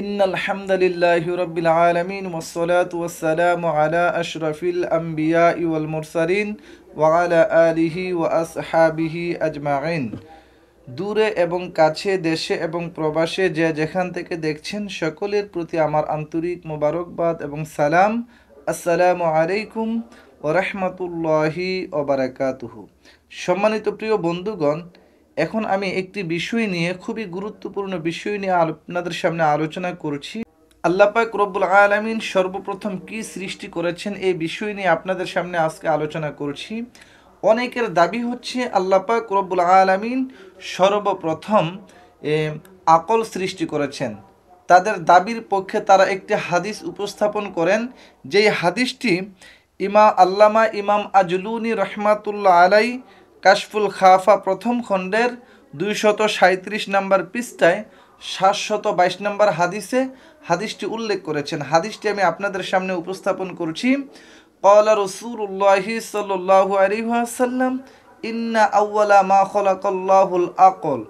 ইন্নাল হামদালিল্লাহি রাব্বিল আলামিন ওয়াসসালাতু ওয়াসসালামু আলা আশরাফিল আমবিয়াই ওয়াল মুরসালিন ওয়া আলা আলিহি ওয়া আসহাবিহি আজমাইন। দূরে এবং কাছে, দেশে এবং প্রবাসে যে যেখান থেকে দেখছেন সকলের প্রতি আমার আন্তরিক মোবারকবাদ এবং সালাম। আসসালামু আলাইকুম ওয়া রাহমাতুল্লাহি ওয়া বারাকাতুহু। সম্মানিত প্রিয় বন্ধুগণ, এখন আমি একটি বিষয় নিয়ে, খুবই গুরুত্বপূর্ণ বিষয় নিয়ে আপনাদের সামনে আলোচনা করছি। আল্লাহ পাক রব্বুল আলামিন সর্বপ্রথম কি সৃষ্টি করেছেন, এই বিষয় নিয়ে আপনাদের সামনে আজকে আলোচনা করছি। অনেকের দাবি হচ্ছে আল্লাহ পাক রব্বুল আলামিন সর্বপ্রথম আকল সৃষ্টি করেছেন। তাদের দাবির পক্ষে তারা একটি হাদিস উপস্থাপন করেন, যেই হাদিসটি আল্লামা ইমাম আজলুনি রহমাতুল্লাহ আলাই কাশফুল খাফা প্রথম খণ্ডের 237 নম্বর পৃষ্ঠায় 722 নম্বর হাদিসটি উল্লেখ করেছেন। হাদিসটি আমি আপনাদের সামনে উপস্থাপন করছি। ক্বালা রাসূলুল্লাহি সাল্লাল্লাহু আলাইহি ওয়াসাল্লাম ইন্না আউওয়ালা মা খালাকাল্লাহুল আকল,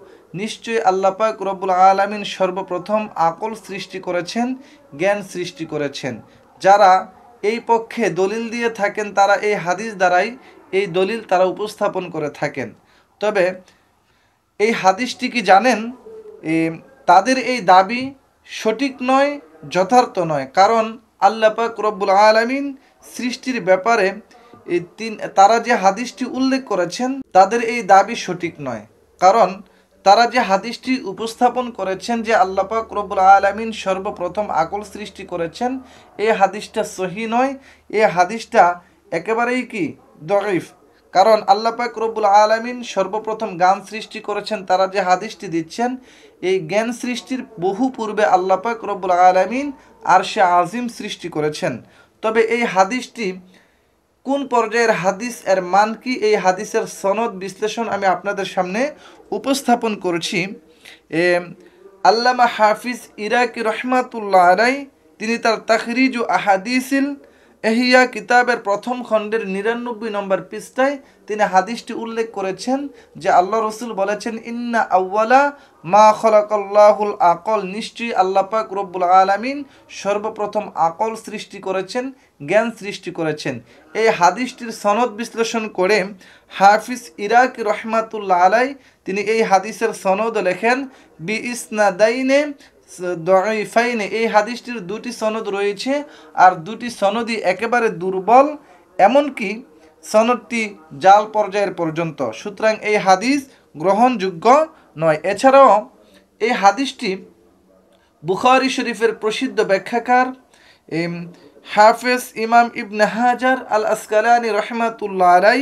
নিশ্চয়ই আল্লাহ পাক রব্বুল আলামিন সর্বপ্রথম আকল সৃষ্টি করেছেন, জ্ঞান সৃষ্টি করেছেন। যারা এই পক্ষে দলিল দিয়ে থাকেন তারা এই হাদিস দ্বারাই এই দলিল তারা উপস্থাপন করে থাকেন। তবে এই হাদিসটি কি জানেন, তাদের এই দাবি সঠিক নয়, যথার্থ নয়। কারণ আল্লাহ পাক রব্বুল আলামিন সৃষ্টির ব্যাপারে তারা যে হাদিসটি উল্লেখ করেছেন, তাদের এই দাবি সঠিক নয়। কারণ তারা যে হাদিসটি উপস্থাপন করেছেন যে আল্লাহ পাক রব্বুল আলামিন সর্বপ্রথম আকল সৃষ্টি করেছেন, এই হাদিসটা সহি নয়। এই হাদিসটা একেবারেই কি দঈফ। কারণ আল্লাহ পাক রব্বুল আলামিন সর্বপ্রথম জ্ঞান সৃষ্টি করেছেন। তারা যে হাদিসটি দিচ্ছেন, এই জ্ঞান সৃষ্টির বহু পূর্বে আল্লাহ পাক রব্বুল আলামিন আরশে আজিম সৃষ্টি করেছেন। তবে এই হাদিসটি কোন পর্যায়ের হাদিস, এর মান কি, এই হাদিসের সনদ বিশ্লেষণ আমি আপনাদের সামনে উপস্থাপন করছি। আল্লামা হাফিজ ইরাকি রহমাতুল্লাহ আলাই তিনি তার তাখরিজু আহাদিসিল এহিয়া কিতাবের প্রথম খণ্ডের 99 নম্বর পৃষ্ঠায় তিনি হাদিসটি উল্লেখ করেছেন যে আল্লাহ রসুল বলেছেন ইন্না আউওয়ালা মা খালাকাল্লাহুল আকল, নিশ্চয়ই আল্লাহ পাক রব্বুল আলামিন সর্বপ্রথম আকল সৃষ্টি করেছেন, জ্ঞান সৃষ্টি করেছেন। এই হাদিসটির সনদ বিশ্লেষণ করে হাফিজ ইরাকি রহমাতুল্লাহ আলাই তিনি এই হাদিসের সনদ লেখেন বি ইসনাদাইনে দঈফাইনে। এই হাদিসটির দুটি সনদ রয়েছে, আর দুটি সনদই একেবারে দুর্বল, এমনকি সনদটি জাল পর্যায়ের পর্যন্ত। সুতরাং এই হাদিস গ্রহণযোগ্য নয়। এছাড়াও এই হাদিসটি বুখারী শরীফের প্রসিদ্ধ ব্যাখ্যাকার হাফেজ ইমাম ইবনে হাজার আল আসকালানি রহমাতুল্লাহ আলাই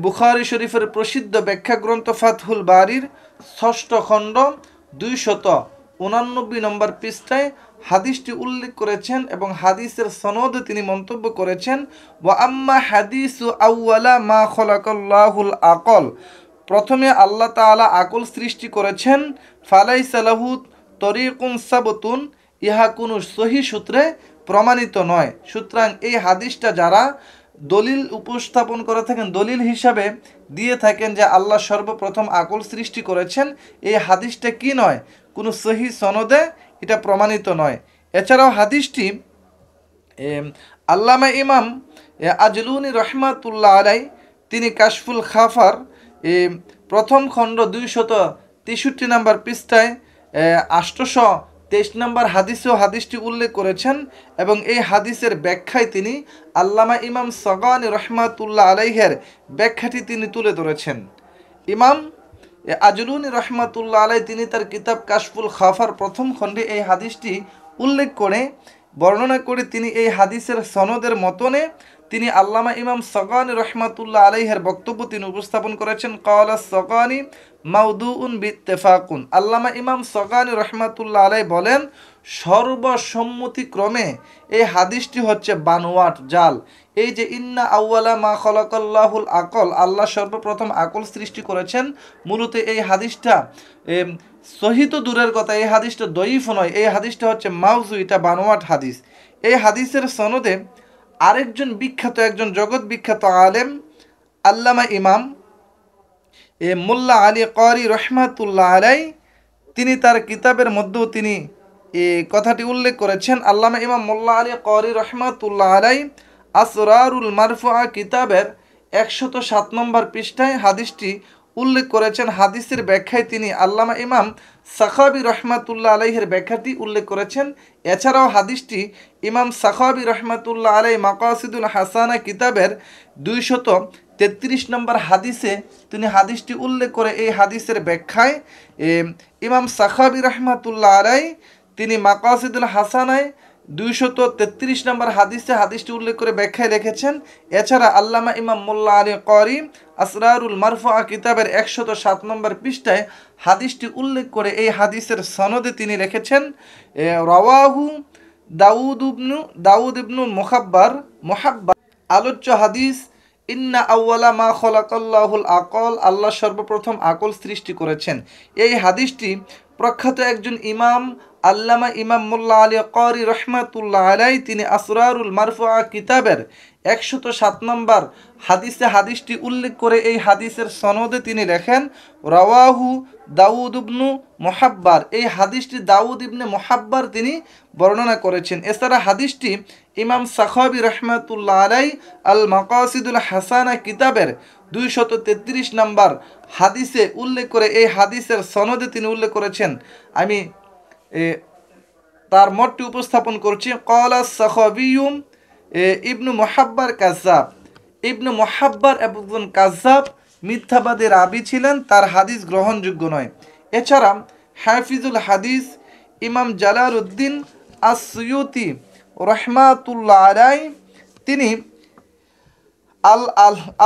বুখারী শরীফের প্রসিদ্ধ ব্যাখ্যা গ্রন্থ ফাতহুল বারির 6ষ্ঠ খণ্ড 289 নম্বর পৃষ্ঠায় হাদিসটি উল্লেখ করেছেন এবং হাদিসের সনদে তিনি মন্তব্য করেছেন ওয়া আম্মা হাদিসু আউওয়ালা মা খালাকাল্লাহুল আকল, প্রথমে আল্লাহ তাআলা আকল সৃষ্টি করেছেন, ফালাইসা লাহু তরিকুন সাবতুন, ইহা কোনো সহি সূত্রে প্রমাণিত নয়। সুতরাং এই হাদিসটা যারা দলিল উপস্থাপন করে থাকেন, দলিল হিসাবে দিয়ে থাকেন যে আল্লাহ সর্বপ্রথম আকল সৃষ্টি করেছেন, এই হাদিসটা কি নয়, কোনো সহি সনদে এটা প্রমাণিত নয়। এছাড়াও হাদিসটি আল্লামা ইমাম আজলুনি রহমাতুল্লাহ আলাই তিনি কাশফুল খাফার প্রথম খণ্ড 263 নম্বর পৃষ্ঠায় 823 নম্বর হাদিসেও হাদিসটি উল্লেখ করেছেন এবং এই হাদিসের ব্যাখ্যায় তিনি আল্লামা ইমাম সগানি রহমাতুল্লাহ আলাইহের ব্যাখ্যাটি তিনি তুলে ধরেছেন। ইমাম আজলুনি রহমাতুল্লাহ আলাই তিনি তার কিতাব কাশফুল খাফার প্রথম খণ্ডে এই হাদিসটি উল্লেখ করে বর্ণনা করে তিনি এই হাদিসের সনদের মতনে তিনি আল্লামা ইমাম সগানি রহমাতুল্লাহ আলাইহের বক্তব্য তিনি উপস্থাপন করেছেন। ক্বালা সগানি মাউদুউন বিত্তেফাকুন, আল্লামা ইমাম সগানি রহমাতুল্লাহ আলাই বলেন সর্বসম্মতিক্রমে এই হাদিসটি হচ্ছে বানোয়াট, জাল। এই যে ইন্না আউওয়ালা মা খালাকাল্লাহুল আকল, আল্লাহ সর্বপ্রথম আকল সৃষ্টি করেছেন, মূলত এই হাদিসটা সহি তো দূরের কথা, এই হাদিসটা দঈফ নয়, এই হাদিসটা হচ্ছে মাউজু, এটা বানোয়াট হাদিস। এই হাদিসের সনদে আরেকজন বিখ্যাত, একজন জগৎ বিখ্যাত আলেম আল্লামা ইমাম মোল্লা আলী কারি রহমাতুল্লাহ আলাই তিনি তার কিতাবের মধ্যেও তিনি এই কথাটি উল্লেখ করেছেন আল্লামা ইমাম মোল্লা আলী করি রহমাতুল্লাহ আলাই আসরারুল মারফুআ কিতাবের 107 নম্বর পৃষ্ঠায় হাদিসটি উল্লেখ করেছেন। হাদিসের ব্যাখ্যায় তিনি আল্লামা ইমাম সাখাবি রহমাতুল্লাহ আলাইহের ব্যাখ্যাটি উল্লেখ করেছেন। এছাড়াও হাদিসটি ইমাম সাখাবি রহমাতুল্লাহ আলাই মাকাসিদুল হাসানা কিতাবের 233 নম্বর হাদিসে তিনি হাদিসটি উল্লেখ করে এই হাদিসের ব্যাখ্যায় ইমাম সাখাবি রহমাতুল্লাহ আলাই তিনি মাকাসিদুল হাসানায় 233 নম্বর হাদিসটি উল্লেখ করে ব্যাখ্যায় লিখেছেন। এছাড়া আল্লামা ইমাম মোল্লা আলী করি আসরারুল মারফুআ কিতাবের 107 নম্বর পৃষ্ঠায় হাদিসটি উল্লেখ করে এই হাদিসের সনদে তিনি লিখেছেন রাওয়াহু দাউদ ইবনু মুহাব্বার আলোচ্য হাদিস ইন্না আউওয়ালা মা খলাকাল্লাহুল আকল, আল্লাহ সর্বপ্রথম আকল সৃষ্টি করেছেন। এই হাদিসটি প্রখ্যাত একজন ইমাম আল্লামা ইমাম মোল্লা আলী করি রহমাতুল্লাহ আলাই তিনি আসরারুল মারফুআ কিতাবের 107 নম্বর হাদিসটি উল্লেখ করে এই হাদিসের সনদে তিনি লেখেন রাওয়াহু দাউদ ইবনু মুহাব্বার। এই হাদিসটি দাউদ ইবনে মুহাব্বার তিনি বর্ণনা করেছেন। এছাড়া হাদিসটি ইমাম সাখাবি রহমাতুল্লাহ আলাই আল মাকাসিদুল হাসানা কিতাবের 233 নম্বর হাদিসে উল্লেখ করে এই হাদিসের সনদে তিনি উল্লেখ করেছেন। আমি তার মতটি উপস্থাপন করছি। ক্বালা সাখাবিয়্যু ইবনু মুহাব্বার কাযযাব, ইবনু মুহাব্বার একজন কাযযাব মিথ্যাবাদী রাবী ছিলেন, তার হাদিস গ্রহণযোগ্য নয়। এছাড়া হাফিজুল হাদিস ইমাম জালালউদ্দিন আস-সুয়ুতি রহমাতুল্লাহ আলাই তিনি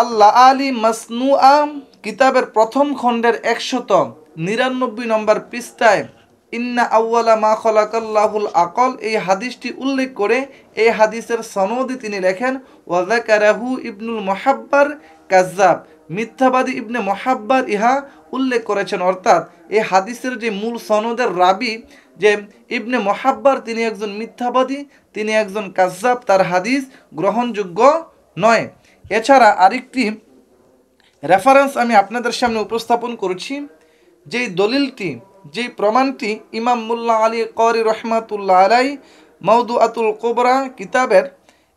আল্লাহ আলী মাসনুআ কিতাবের প্রথম খণ্ডের 199 নম্বর পৃষ্ঠায় ইন্না আউওয়ালা মা খলাকাল্লাহুল আকল এই হাদিসটি উল্লেখ করে এই হাদিসের সনদে তিনি লেখেন ওয়া যাকারাহু ইবনুল মুহাব্বার কাযযাব, মিথ্যাবাদী ইবনে মুহাব্বার ইহা উল্লেখ করেছেন। অর্থাৎ এই হাদিসের যে মূল সনদের রাবি যে ইবনে মুহাব্বার তিনি একজন মিথ্যাবাদী, তিনি একজন কাযযাব, তার হাদিস গ্রহণযোগ্য নয়। এছাড়া আরেকটি রেফারেন্স আমি আপনাদের সামনে উপস্থাপন করছি। যেই দলিলটি, যেই প্রমাণটি ইমাম মোল্লা আলী করি রহমাতুল্লাহ আলাই মাওদুআতুল কুবরা কিতাবের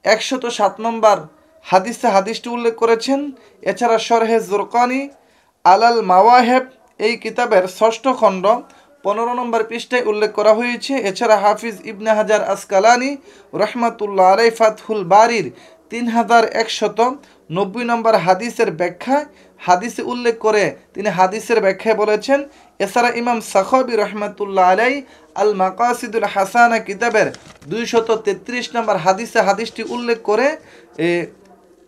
107 নম্বর হাদিসটি উল্লেখ করেছেন। এছাড়া শরহে জুরকানি আলাল মাওয়াহেব এই কিতাবের 6ষ্ঠ খণ্ড 15 নম্বর পৃষ্ঠায় উল্লেখ করা হয়েছে। এছাড়া হাফিজ ইবনে হাজার আসকালানি রহমাতুল্লাহ আলাই ফাতহুল বারির 3190 নম্বর হাদিসের ব্যাখ্যায় হাদিসে উল্লেখ করে তিনি হাদিসের ব্যাখ্যায় বলেছেন। এছাড়া ইমাম সাখাবি রহমাতুল্লাহ আলাই আল মাকাসিদুল হাসানা কিতাবের 233 নম্বর হাদিসটি উল্লেখ করে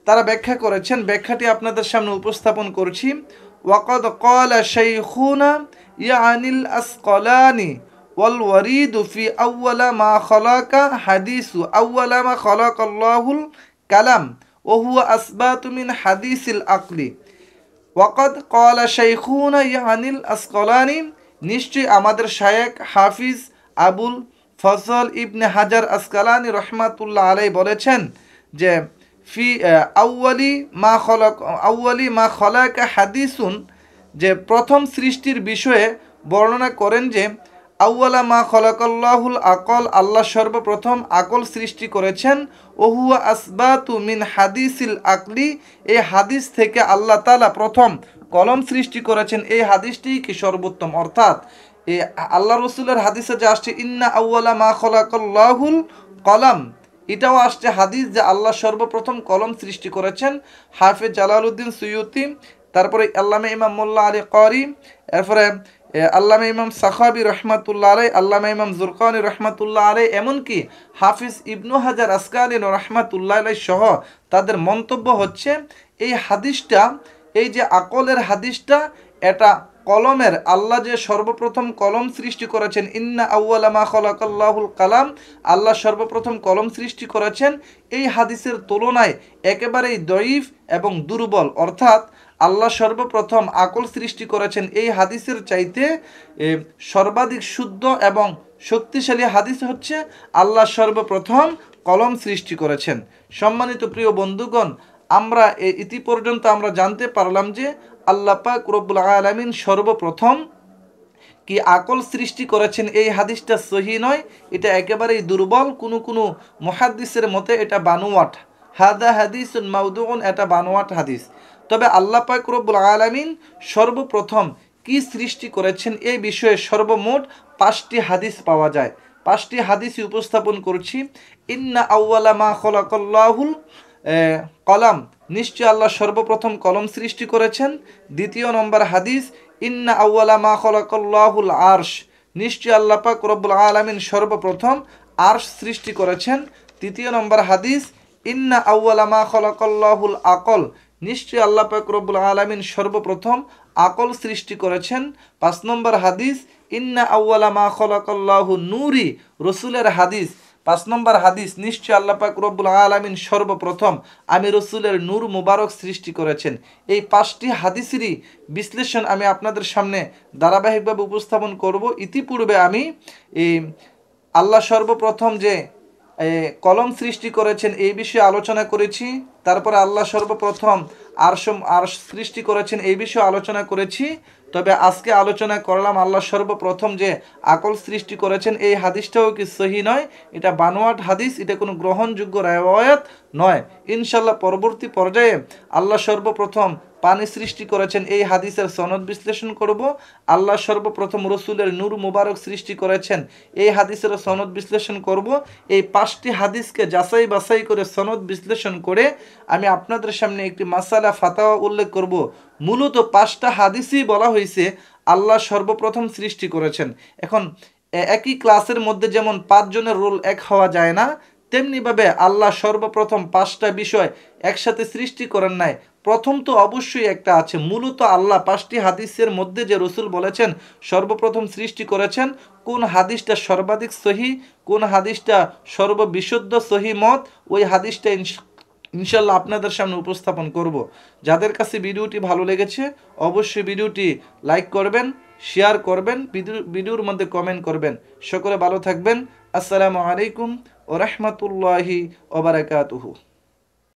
তারা ব্যাখ্যা করেছেন। ব্যাখ্যাটি আপনাদের সামনে উপস্থাপন করছি। ওয়াকাদ ক্বালা শাইখুনা ইয়ানিল আসকালানি ওয়াল ওয়ারিদু ফি আউওয়ালা মা খলাকা হাদিসু আউওয়ালা মা খলাকাল্লাহুল কালাম ওয়া হুয়া আসবাতু মিন হাদিসিল আকলি। ওয়াকাদ ক্বালা শাইখুনা ইয়ানিল আসকালানি, নিশ্চয়ই আমাদের শায়েখ হাফিজ আবুল ফজল ইবনে হাজার আসকালানি রহমাতুল্লাহ আলাই বলেছেন যে ফি আউয়ালি মা খলাকা হাদিসুন, যে প্রথম সৃষ্টির বিষয়ে বর্ণনা করেন যে আউওয়ালা মা খলাকাল্লাহুল আকল, আল্লাহ সর্বপ্রথম আকল সৃষ্টি করেছেন। ওহুয়া আসবাতু মিন হাদিসিল আকলি, এই হাদিস থেকে আল্লাহ তাআলা প্রথম কলম সৃষ্টি করেছেন। এই হাদিসটি কি সর্বোত্তম, অর্থাৎ এই আল্লাহ রসুলের হাদিসে যে আসছে ইন্না আউওয়ালা মা খলাকাল্লাহুল কলম, এটাও আসছে হাদিস যে আল্লাহ সর্বপ্রথম কলম সৃষ্টি করেছেন। হাফেজ জালালউদ্দিন সুয়ুতি, তারপরে আল্লামা ইমাম মোল্লা আলী করি, এরপরে আল্লামা ইমাম সাখাবি রহমাতুল্লাহ আলাই, আল্লামা ইমাম জুরকানি রহমাতুল্লাহ আলাই, এমনকি হাফিজ ইবনু হাজার আসকালানি রহমাতুল্লাহ আলাই সহ তাদের মন্তব্য হচ্ছে এই হাদিসটা, এই যে আকলের হাদিসটা, এটা কলমের, আল্লাহ যে সর্বপ্রথম কলম সৃষ্টি করেছেন, ইন্না আউওয়ালা মা খলাকাল্লাহুল কালাম, আল্লাহ সর্বপ্রথম কলম সৃষ্টি করেছেন, এই হাদিসের তুলনায় একেবারেই দঈফ এবং দুর্বল। অর্থাৎ আল্লাহ সর্বপ্রথম আকল সৃষ্টি করেছেন এই হাদিসের চাইতে সর্বাধিক শুদ্ধ এবং শক্তিশালী হাদিস হচ্ছে আল্লাহ সর্বপ্রথম কলম সৃষ্টি করেছেন। সম্মানিত প্রিয় বন্ধুগণ, আমরা ইতি পর্যন্ত আমরা জানতে পারলাম যে আল্লাহ পাক রব্বুল আলামিন সর্বপ্রথম কি আকল সৃষ্টি করেছেন এই হাদিসটা সহি নয়, এটা একেবারেই দুর্বল। কোনো মুহাদ্দিসের মতে এটা বানোয়াট, হাদা হাদিসুন মাউদুউন, এটা বানোয়াট হাদিস। তবে আল্লাহ পাক রব্বুল আলামিন সর্বপ্রথম কি সৃষ্টি করেছেন এই বিষয়ে সর্বমোট 5টি হাদিস পাওয়া যায়। 5টি হাদিসই উপস্থাপন করছি। ইন্না আউওয়ালা মা খলাকাল্লাহুল কলাম, নিশ্চয় আল্লাহ সর্বপ্রথম কলম সৃষ্টি করেছেন। দ্বিতীয় নম্বর হাদিস, ইন্না আউওয়ালা মা খলাকাল্লাহুল আরশ, নিশ্চয় আল্লাহ পাক রব্বুল আলামিন সর্বপ্রথম আরশ সৃষ্টি করেছেন। তৃতীয় নম্বর হাদিস, ইন্না আউওয়ালা মা খলাকাল্লাহুল আকল, নিশ্চয় আল্লাহ পাক রব্বুল আলামিন সর্বপ্রথম আকল সৃষ্টি করেছেন। 5 নম্বর হাদিস, ইন্না আউওয়ালা মা খলাকাল্লাহু নূরি, রসুলের হাদিস। 5 নম্বর হাদিস, নিশ্চয় আল্লাহ পাক রব্বুল আলামিন সর্বপ্রথম আমি রসুলের নূর মুবারক সৃষ্টি করেছেন। এই 5টি হাদিসেরই বিশ্লেষণ আমি আপনাদের সামনে ধারাবাহিকভাবে উপস্থাপন করব। ইতিপূর্বে আমি এই আল্লাহ সর্বপ্রথম যে কলম সৃষ্টি করেছেন এই বিষয়ে আলোচনা করেছি। তারপরে আল্লাহ সর্বপ্রথম আরশ সৃষ্টি করেছেন এই বিষয়ে আলোচনা করেছি। তবে আজকে আলোচনা করলাম আল্লাহ সর্বপ্রথম যে আকল সৃষ্টি করেছেন এই হাদিসটাও কি সহি নয়, এটা বানোয়াট হাদিস, এটা কোনো গ্রহণযোগ্য রিওয়ায়াত নয়। ইনশাল্লাহ পরবর্তী পর্যায়ে আল্লাহ সর্বপ্রথম পানি সৃষ্টি করেছেন এই হাদিসের সনদ বিশ্লেষণ করব। আল্লাহ সর্বপ্রথম রসুলের নূর মুবারক সৃষ্টি করেছেন এই হাদিসের সনদ বিশ্লেষণ করব। এই 5টি হাদিসকে যাচাই বাছাই করে সনদ বিশ্লেষণ করে আমি আপনাদের সামনে একটি মাসালা ফাতাওয়া উল্লেখ করব। মূলত 5টা হাদিসই বলা হয়েছে আল্লাহ সর্বপ্রথম সৃষ্টি করেছেন। এখন একই ক্লাসের মধ্যে যেমন 5 জনের রোল এক হওয়া যায় না, তেমনিভাবে আল্লাহ সর্বপ্রথম 5টা বিষয় একসাথে সৃষ্টি করেন নাই। প্রথম তো অবশ্যই একটা আছে। মূলত আল্লাহ 5টি হাদিসের মধ্যে যে রসুল বলেছেন সর্বপ্রথম সৃষ্টি করেছেন, কোন হাদিসটা সর্বাধিক সহি, কোন হাদিসটা সর্ববিশুদ্ধ সহি মত, ওই হাদিসটা ইনশাল্লাহ আপনাদের সামনে উপস্থাপন করব। যাদের কাছে ভিডিওটি ভালো লেগেছে অবশ্যই ভিডিওটি লাইক করবেন, শেয়ার করবেন, ভিডিওর মধ্যে কমেন্ট করবেন। সকলে ভালো থাকবেন। আসসালামু আলাইকুম ওয়া রাহমাতুল্লাহি ওয়া বারাকাতুহু।